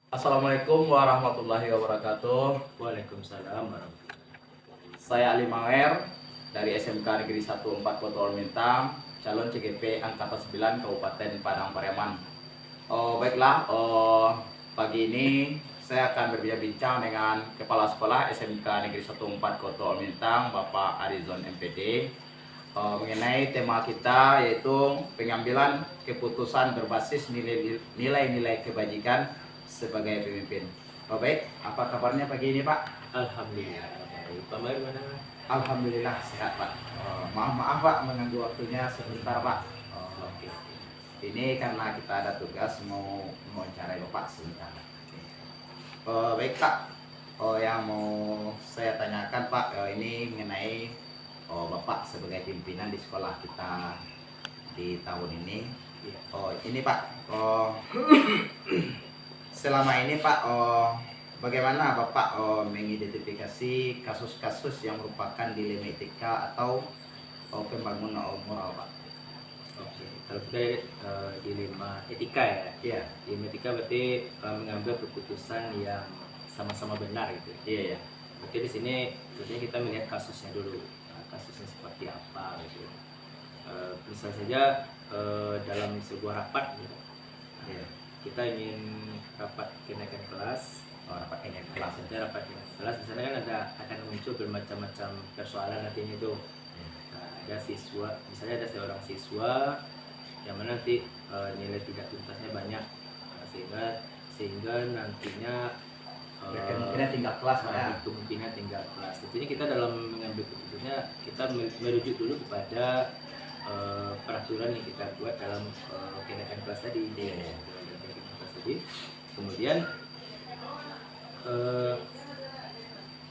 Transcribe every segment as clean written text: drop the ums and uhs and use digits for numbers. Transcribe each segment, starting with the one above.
Assalamualaikum warahmatullahi wabarakatuh. Waalaikumsalam warahmatullahi wabarakatuh. Saya Ali Mawer dari SMK Negeri 14 Kota Olmintang, calon CGP Angkatan 9 Kabupaten Padang Pariaman. Pagi ini saya akan berbincang dengan Kepala Sekolah SMK Negeri 14 Kota Olmintang, Bapak Arizon MPD, mengenai tema kita yaitu pengambilan keputusan berbasis nilai-nilai kebajikan sebagai pemimpin. Baik, apa kabarnya pagi ini Pak? Alhamdulillah baik. Pak Maher mana? Alhamdulillah sehat Pak. Maaf Pak mengganggu waktunya sebentar Pak. Oke. Ini karena kita ada tugas mau mewawancarai Bapak sebentar. Baik Pak, yang mau saya tanyakan Pak, ini mengenai Bapak sebagai pimpinan di sekolah kita di tahun ini. Iya. Ini Pak, selama ini Pak, bagaimana Bapak mengidentifikasi kasus-kasus yang merupakan dilema etika atau pembangunan moral Pak? Oke. Kalau kita dilema etika ya. Iya, Dilema etika berarti mengambil keputusan yang sama-sama benar gitu. iya ya. Berarti di sini tentunya kita melihat kasusnya dulu. Kasusnya seperti apa gitu. Misal saja dalam sebuah rapat gitu. Iya. Kita ingin rapat kenaikan kelas. Rapat ini Kelas kelas. itu rapat kenaikan kelas. Di sana kan akan muncul bermacam-macam persoalan nantinya itu. Nah, ada siswa, misalnya ada seorang siswa yang mana nanti nilai tidak tuntasnya banyak. Nah, sehingga nantinya Kemungkinan tinggal kelas Pak ya. kemungkinan tinggal kelas. Tentunya kita dalam mengambil keputusannya kita merujuk dulu kepada peraturan yang kita buat dalam kenaikan kelas tadi. Iya. Kenaikan kelas tadi. Kemudian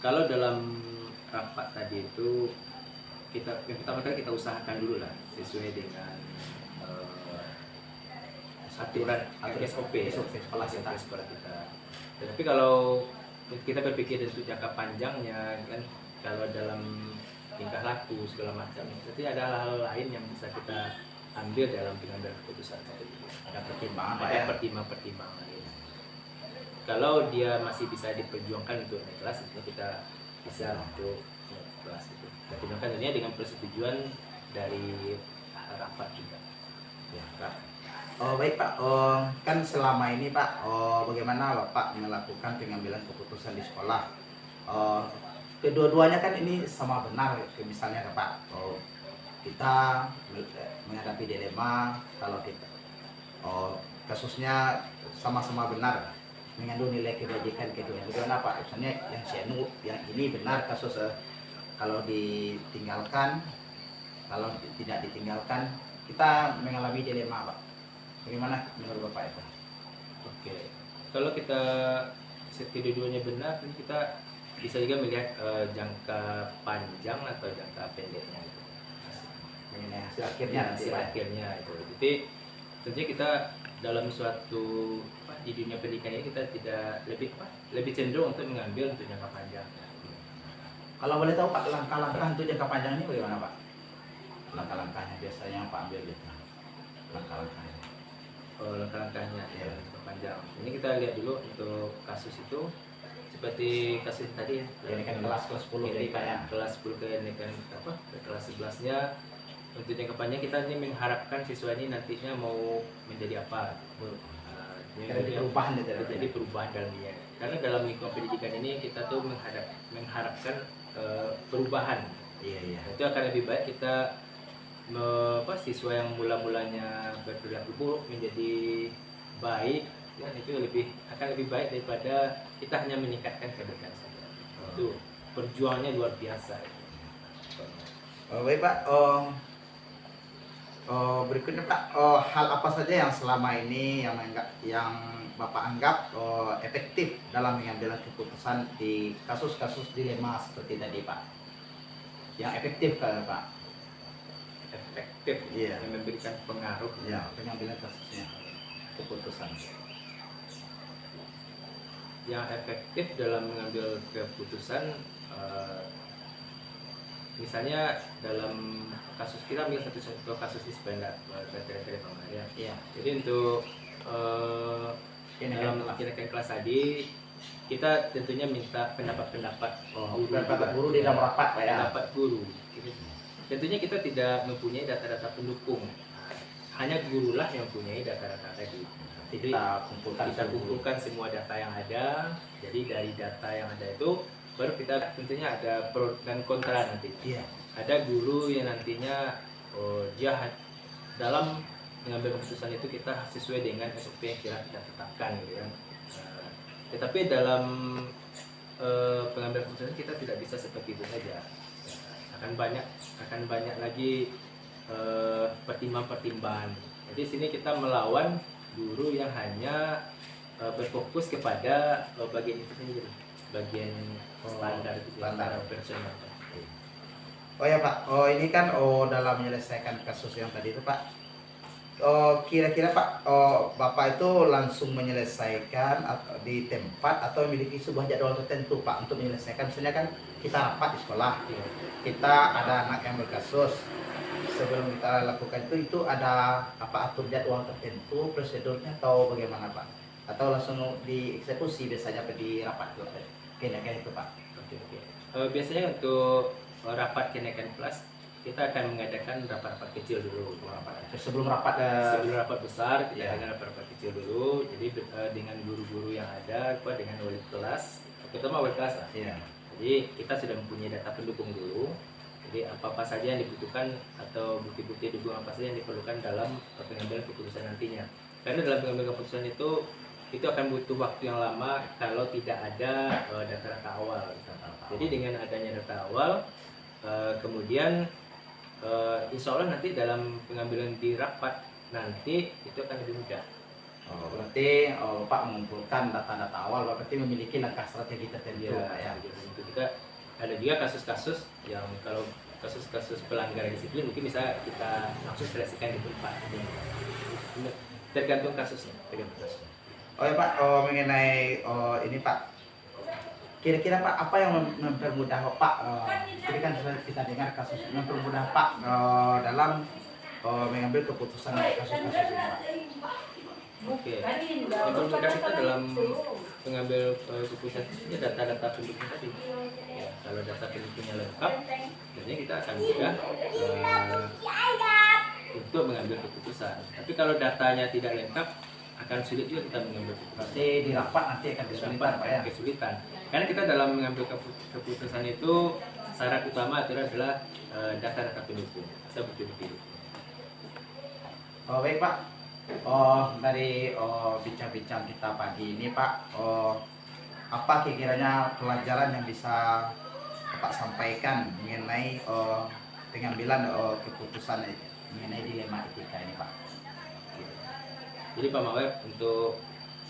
kalau dalam rapat tadi itu yang pertama kali kita usahakan dulu lah sesuai dengan aturan SOP sekolah kita. sekolah kita. Tetapi kalau kita berpikir untuk jangka panjangnya kan, kalau dalam tingkah laku segala macam, berarti ada hal-hal lain yang bisa kita ambil dalam pengambilan keputusan tadi. Ada pertimbangan Pak Ada ya. pertimbangan lain. Kalau dia masih bisa diperjuangkan untuk naik kelas, itu kita bisa untuk naik kelas itu. Kita perjuangkan tentunya dengan persetujuan dari rapat juga. Ya, Pak. Baik Pak, kan selama ini Pak, bagaimana Bapak melakukan pengambilan keputusan di sekolah? Kedua-duanya kan ini sama benar, misalnya Pak, kita menghadapi dilema kalau kita kasusnya sama-sama benar mengandung nilai kebajikan keduanya. Bagaimana Pak? Misalnya yang ini benar kasus kalau ditinggalkan, kalau tidak ditinggalkan kita mengalami dilema Pak. Bagaimana menurut Bapak itu? Oke, kalau kita kedua-duanya benar, kan kita bisa juga melihat jangka panjang atau jangka pendeknya itu. Mengenai hasil akhirnya nanti Hasil Pak. akhirnya itu. Jadi tentunya kita dalam suatu di dunia pendidikan ini kita tidak lebih cenderung untuk mengambil untuk jangka panjang. Kalau boleh tahu Pak, langkah-langkah untuk jangka panjang ini bagaimana Pak? Langkah-langkahnya biasanya yang Pak ambil gitu. Langkah-langkahnya. Langkah-langkahnya Iya. jangka panjang. Ini kita lihat dulu untuk kasus itu seperti kasus tadi ya. Ini kan kelas 10 Ini jadi Pak ya. kelas 10 ke kelas 11-nya. Untuk jangka panjang kita ini mengharapkan siswa ini nantinya mau menjadi apa. Jadi perubahan gitu ya. Terjadi perubahan dalam dia. Karena dalam lingkungan pendidikan ini kita tuh mengharapkan perubahan. Iya. Itu akan lebih baik kita siswa yang mula-mulanya berperilaku buruk menjadi baik, dan itu akan lebih baik daripada kita hanya meningkatkan kebaikan saja. Itu perjuangannya luar biasa. Baik Pak, berikutnya Pak, hal apa saja yang selama ini yang Bapak anggap efektif dalam mengambil keputusan di kasus-kasus dilema seperti tadi Pak? Yang efektif kan Pak? Efektif, Iya. yang memberikan pengaruh. Ya, pengambilan kasusnya, keputusan. Yang efektif dalam mengambil keputusan, misalnya dalam kasus kita ambil satu contoh kasus ini supaya nggak bertele-tele ya. Iya. Jadi untuk dalam kenaikan kelas tadi kita tentunya minta pendapat pendapat guru di dalam rapat Pak ya. pendapat guru. Tentunya kita tidak mempunyai data-data pendukung, hanya gurulah yang mempunyai data-data tadi. Jadi kita kumpulkan semua data yang ada. Jadi dari data yang ada itu baru kita tentunya ada pro dan kontra nanti. Iya. Ada guru yang nantinya dia dalam mengambil keputusan itu kita sesuai dengan SOP yang kita tetapkan gitu kan. Tetapi dalam pengambilan keputusan kita tidak bisa seperti itu saja. Akan banyak lagi pertimbangan-pertimbangan. Jadi sini kita melawan guru yang hanya berfokus kepada bagian itu sendiri, bagian standar operasional. Oh ya Pak, ini kan dalam menyelesaikan kasus yang tadi itu Pak, kira-kira Pak, Bapak itu langsung menyelesaikan di tempat atau memiliki sebuah jadwal tertentu Pak untuk menyelesaikan? Misalnya kan kita rapat di sekolah, kita ada anak yang berkasus, sebelum kita lakukan itu ada atur jadwal tertentu, prosedurnya atau bagaimana Pak? Atau langsung dieksekusi biasanya di rapat itu? Kira-kira itu Pak. Oke. Biasanya untuk rapat kenaikan kelas kita akan mengadakan rapat-rapat kecil dulu. Sebelum rapat besar kita adakan rapat kecil dulu. Jadi dengan guru-guru yang ada, dengan wali kelas, terutama wali kelas lah. Iya. Jadi kita sudah mempunyai data pendukung dulu. Jadi apa saja yang dibutuhkan atau bukti-bukti dukungan apa saja yang diperlukan dalam pengambilan keputusan nantinya. Karena dalam pengambilan keputusan itu akan butuh waktu yang lama kalau tidak ada data-data awal. Jadi dengan adanya data awal, kemudian insya Allah nanti dalam pengambilan di rapat nanti itu akan lebih mudah. Berarti Pak mengumpulkan data-data awal, berarti memiliki langkah strategi tertentu Pak ya. Itu kita ada juga kasus-kasus yang kalau kasus-kasus pelanggaran disiplin mungkin bisa kita langsung selesaikan di tempat. Tergantung kasusnya. Oh ya Pak, mengenai ini Pak, kira-kira Pak apa yang mempermudah Pak? Ini kan kita dengar kasus mempermudah Pak dalam mengambil keputusan kasus-kasus ini Pak. Oke, mempermudah kita dalam mengambil keputusan ini data-data pendukung tadi. Ya, kalau data pendukungnya lengkap, biasanya kita akan mudah untuk mengambil keputusan. Tapi kalau datanya tidak lengkap, akan sulit juga kita mengambil keputusan. Berarti di rapat nanti akan kesulitan Pak ya? Kesulitan. Karena kita dalam mengambil keputusan itu syarat utama adalah data-data pendukung atau bukti-bukti. Baik Pak, dari bincang-bincang kita pagi ini Pak, apa kira-kiranya pelajaran yang bisa Bapak sampaikan mengenai pengambilan keputusan mengenai dilema etika ini Pak? Jadi Pak Mawar, untuk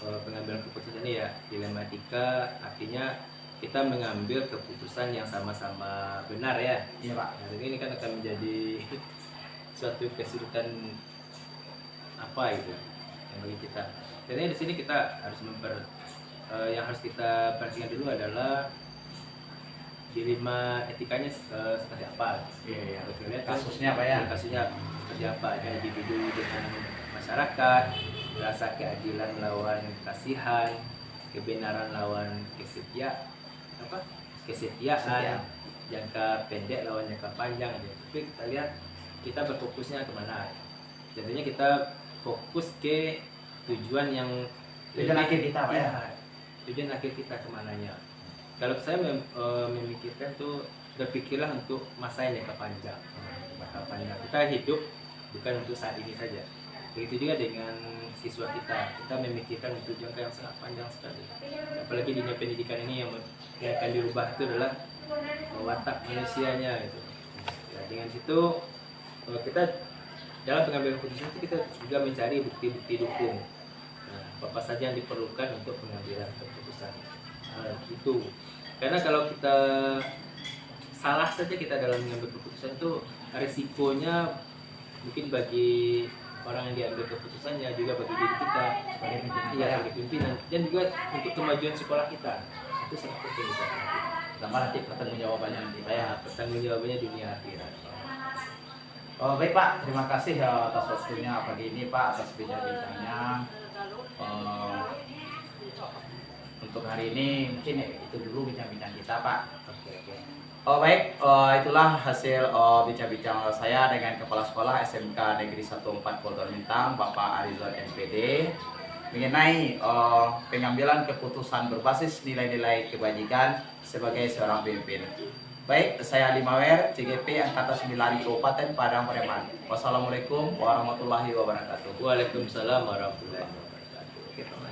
pengambilan keputusan ini ya, dilema etika artinya kita mengambil keputusan yang sama-sama benar ya. Iya Pak. Nah, ini kan akan menjadi suatu kesulitan apa itu yang bagi kita. Jadi di sini kita harus yang harus kita perhatikan dulu adalah dilema etikanya seperti apa. Iya. Kan, kasusnya Pak ya. Kasusnya seperti apa? Ada individu dengan masyarakat, rasa keadilan lawan kasihan, kebenaran lawan kesetiaan, jangka pendek lawan jangka panjang. Tapi kita lihat kita berfokusnya kemana. Jadinya kita fokus ke tujuan akhir kita Pak ya. Tujuan akhir kita kemananya. Kalau saya memikirkan tuh berpikirlah untuk masa yang jangka panjang. Kita hidup bukan untuk saat ini saja. Begitu juga dengan siswa kita memikirkan untuk jangka yang sangat panjang sekali. Apalagi di dunia pendidikan ini yang akan dirubah itu adalah watak manusianya gitu. Ya, dengan situ kita dalam pengambilan keputusan itu kita juga mencari bukti-bukti dukung. Nah, apa saja yang diperlukan untuk pengambilan keputusan itu. Karena kalau kita salah saja kita dalam mengambil keputusan itu resikonya mungkin bagi orang yang diambil keputusannya juga bagi diri kita sebagai pimpinan dan juga untuk kemajuan sekolah kita itu sangat penting kita. Tambah nanti pertanggungjawabannya nanti Pak ya. Pertanggungjawabannya dunia akhirat. Baik Pak, terima kasih atas waktunya pagi ini Pak, atas bincang-bincangnya. untuk hari ini mungkin itu dulu bincang-bincang kita Pak. Oke. Oh baik, itulah hasil bincang-bincang saya dengan Kepala Sekolah SMK Negeri 14 Kota Mintang, Bapak Arizon MPD, mengenai pengambilan keputusan berbasis nilai-nilai kebajikan sebagai seorang pemimpin. Baik, saya Limawer, CGP Angkatan 9 Kabupaten Padang Preman. Wassalamualaikum warahmatullahi wabarakatuh. Waalaikumsalam warahmatullahi wabarakatuh.